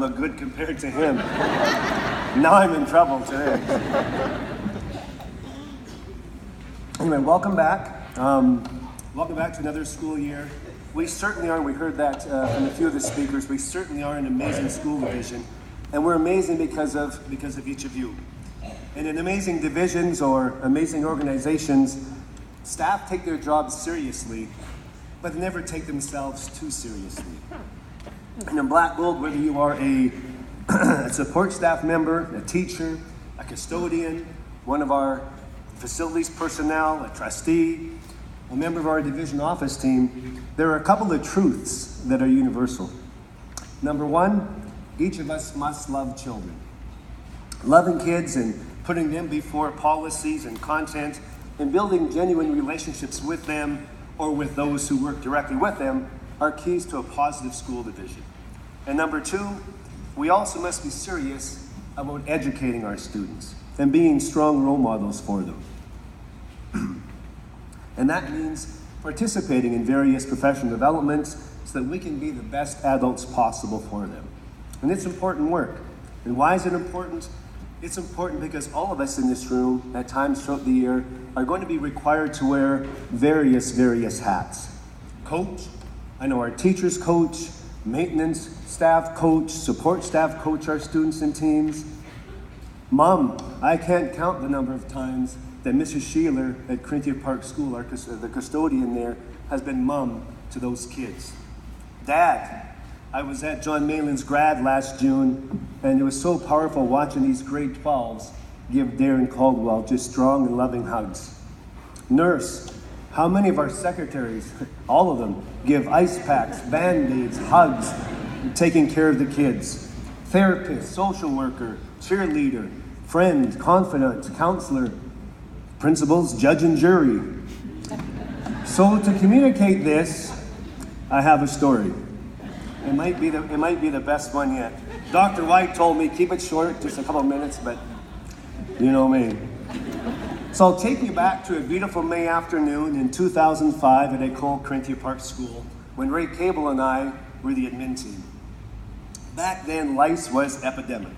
look good compared to him. Now I'm in trouble today. Anyway, welcome back. Welcome back to another school year. We certainly are, we heard that from a few of the speakers, we certainly are an amazing school division. And we're amazing because of each of you. And in amazing divisions or amazing organizations, staff take their jobs seriously, but they never take themselves too seriously. And in Black Gold, whether you are a support staff member, a teacher, a custodian, one of our facilities personnel, a trustee, a member of our division office team, there are a couple of truths that are universal. Number one, each of us must love children. Loving kids and putting them before policies and content and building genuine relationships with them or with those who work directly with them are keys to a positive school division. And number two, we also must be serious about educating our students and being strong role models for them. And that means participating in various professional developments so that we can be the best adults possible for them. And it's important work. And why is it important? It's important because all of us in this room, at times throughout the year, are going to be required to wear various hats. Coach, I know our teachers coach, maintenance staff coach, support staff coach our students and teams. Mom, I can't count the number of times that Mrs. Sheeler at Corinthia Park School, the custodian there, has been mom to those kids. Dad, I was at John Malin's grad last June, and it was so powerful watching these grade 12s give Darren Caldwell just strong and loving hugs. Nurse, how many of our secretaries, all of them, give ice packs, Band-Aids, hugs, taking care of the kids. Therapist, social worker, cheerleader, friend, confidant, counselor, principals, judge and jury. So to communicate this, I have a story. It might be the best one yet. Dr. White told me, keep it short, just a couple of minutes, but you know me. So I'll take you back to a beautiful May afternoon in 2005 at Ecole Corinthia Park School when Ray Cable and I were the admin team. Back then, lice was epidemic.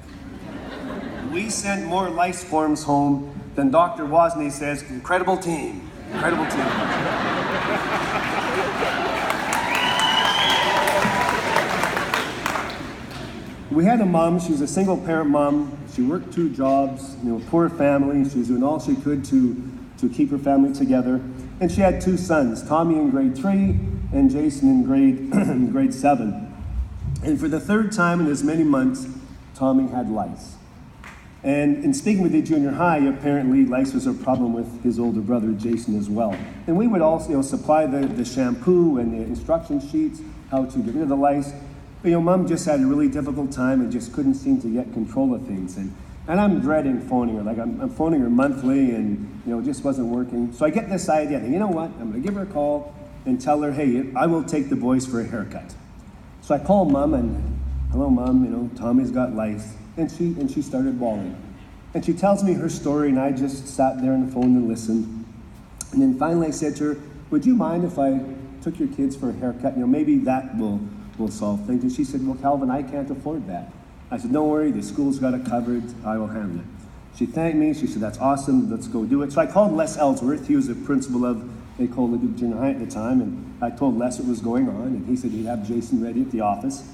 We sent more lice forms home than Dr. Wozni says, incredible team, incredible team. We had a mom, she was a single parent mom. She worked 2 jobs, poor family. She was doing all she could to keep her family together. And she had 2 sons, Tommy in grade 3 and Jason in grade 7. And for the 3rd time in as many months, Tommy had lice. And in speaking with the junior high, apparently lice was a problem with his older brother, Jason, as well. And we would also supply the shampoo and the instruction sheets, how to get rid of the lice. But Mom just had a really difficult time and just couldn't seem to get control of things. And I'm dreading phoning her. Like I'm phoning her monthly and it just wasn't working. So I get this idea, you know what, I'm gonna give her a call and tell her, hey, I will take the boys for a haircut. So I call Mom and, hello Mom, Tommy's got lice. And she started bawling. And she tells me her story and I just sat there on the phone and listened. And then finally I said to her, would you mind if I took your kids for a haircut? Maybe that will solve things. And she said, well, Calvin, I can't afford that. I said, don't worry, the school's got it covered, I will handle it. She thanked me, she said, that's awesome, let's go do it. So I called Les Ellsworth, he was the principal of Ecole Junior High at the time, and I told Les what was going on, and he said he'd have Jason ready at the office.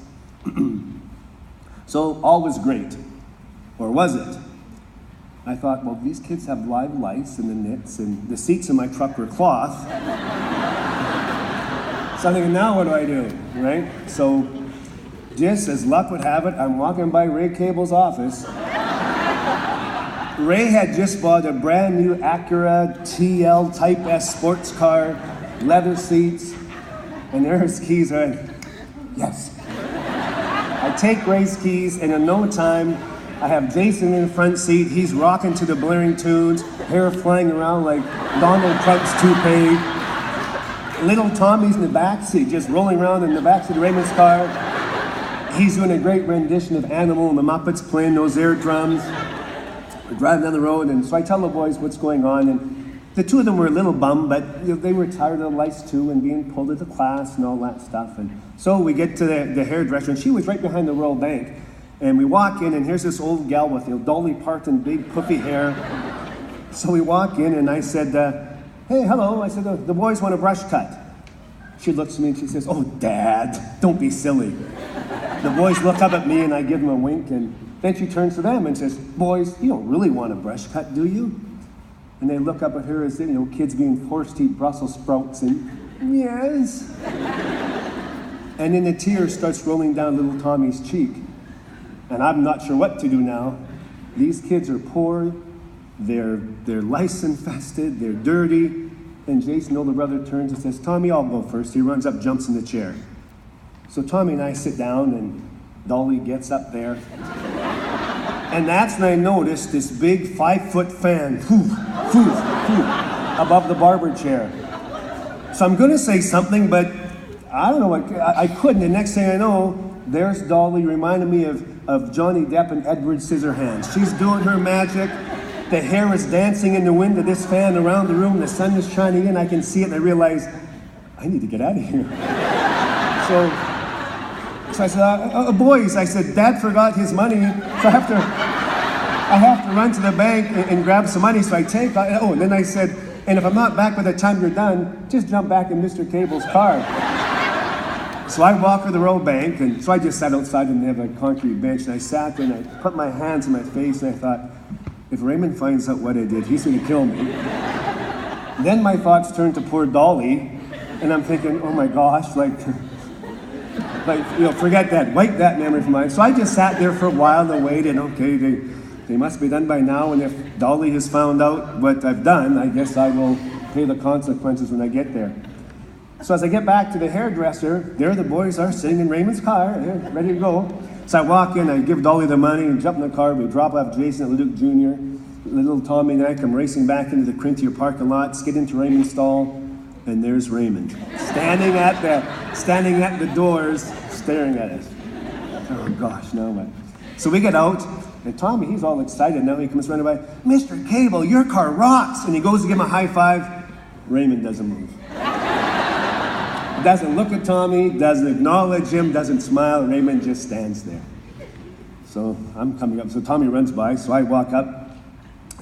So all was great, or was it? I thought, well, these kids have live lice in the nits, and the seats in my truck were cloth. So I'm thinking, now what do I do, right? So just as luck would have it, I'm walking by Ray Cable's office. Ray had just bought a brand new Acura TL Type S sports car, leather seats, and there his keys are. Yes. I take Ray's keys, and in no time, I have Jason in the front seat. He's rocking to the blaring tunes, hair flying around like Donald Trump's toupee. Little Tommy's in the back seat, just rolling around in the back seat of Raymond's car. He's doing a great rendition of Animal and the Muppets playing those air drums. We're driving down the road, and so I tell the boys what's going on, and the 2 of them were a little bummed, but they were tired of the lights too, and being pulled into class and all that stuff. And so we get to the hairdresser, and she was right behind the Royal Bank. And we walk in, and here's this old gal with Dolly Parton, big puffy hair. So we walk in, and I said, hey, hello. I said, the boys want a brush cut. She looks at me and she says, oh, Dad, don't be silly. The boys look up at me, and I give them a wink, and then she turns to them and says, boys, you don't really want a brush cut, do you? And they look up at her as, kids being forced to eat Brussels sprouts, and yes. And then the tear starts rolling down little Tommy's cheek. And I'm not sure what to do now. These kids are poor, they're lice infested, they're dirty. And Jason, older brother, turns and says, Tommy, I'll go first. He runs up, jumps in the chair. So Tommy and I sit down, and Dolly gets up there. And that's when I noticed this big 5-foot fan, above the barber chair. So I'm gonna say something, but I don't know, I couldn't. The next thing I know, there's Dolly, reminding me of Johnny Depp and Edward Scissorhands. She's doing her magic. The hair is dancing in the wind of this fan around the room. The sun is shining in. I can see it, and I realize, I need to get out of here. So I said, boys, I said, Dad forgot his money, so I have to run to the bank and grab some money. So I take, and then I said, and if I'm not back by the time you're done, just jump back in Mr. Cable's car. So I walk to the road bank, and so I just sat outside, and they have a concrete bench, and I sat there, and I put my hands in my face, and I thought, if Raymond finds out what I did, he's going to kill me. Then my thoughts turned to poor Dolly, and I'm thinking, oh my gosh, forget that, wipe that memory from mine. So I just sat there for a while and waited, okay, they must be done by now, and if Dolly has found out what I've done, I guess I will pay the consequences when I get there. So as I get back to the hairdresser, there the boys are sitting in Raymond's car, ready to go. So I walk in, I give Dolly the money, and jump in the car, we drop off Jason at Leduc Jr., little Tommy and I come racing back into the Corinthia parking lot, skid into Raymond's stall, and there's Raymond, standing at the doors, staring at us. Oh gosh, now what? So we get out, and Tommy, he's all excited now. He comes running by, Mr. Cable, your car rocks! And he goes to give him a high five. Raymond doesn't move. Doesn't look at Tommy, doesn't acknowledge him, doesn't smile. Raymond just stands there. So I'm coming up, so Tommy runs by, so I walk up,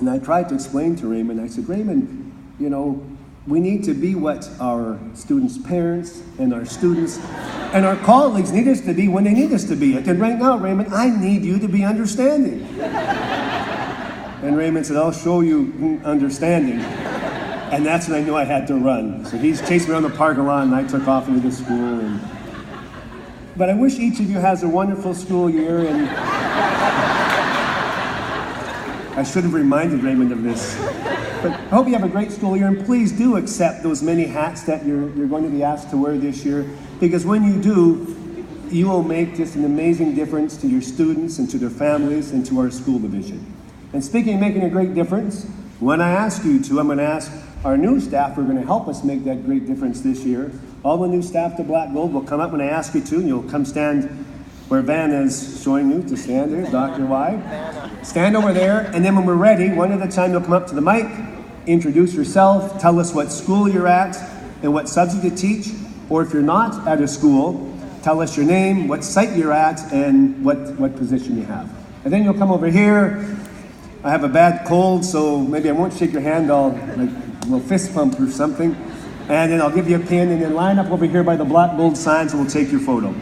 and I tried to explain to Raymond, I said, Raymond, we need to be what our students' parents and our students and our colleagues need us to be when they need us to be it. And right now, Raymond, I need you to be understanding. And Raymond said, I'll show you understanding. And that's when I knew I had to run. So he's chased me around the parking lot, and I took off into the school. But I wish each of you has a wonderful school year, and I should have reminded Raymond of this. But I hope you have a great school year, and please do accept those many hats that you're going to be asked to wear this year, because when you do, you will make just an amazing difference to your students and to their families and to our school division. And speaking of making a great difference, when I ask you to, I'm going to ask our new staff who are going to help us make that great difference this year. All the new staff to Black Gold will come up when I ask you to, and you'll come stand where Vanna is showing you to stand. There's Dr. Y. Stand over there, and then when we're ready, one at a time, you'll come up to the mic, introduce yourself, tell us what school you're at and what subject you teach, or if you're not at a school, tell us your name, what site you're at, and what position you have. And then you'll come over here. I have a bad cold, so maybe I won't shake your hand. I'll we'll fist pump or something. And then I'll give you a pin, and then line up over here by the Black Gold signs, and we'll take your photo.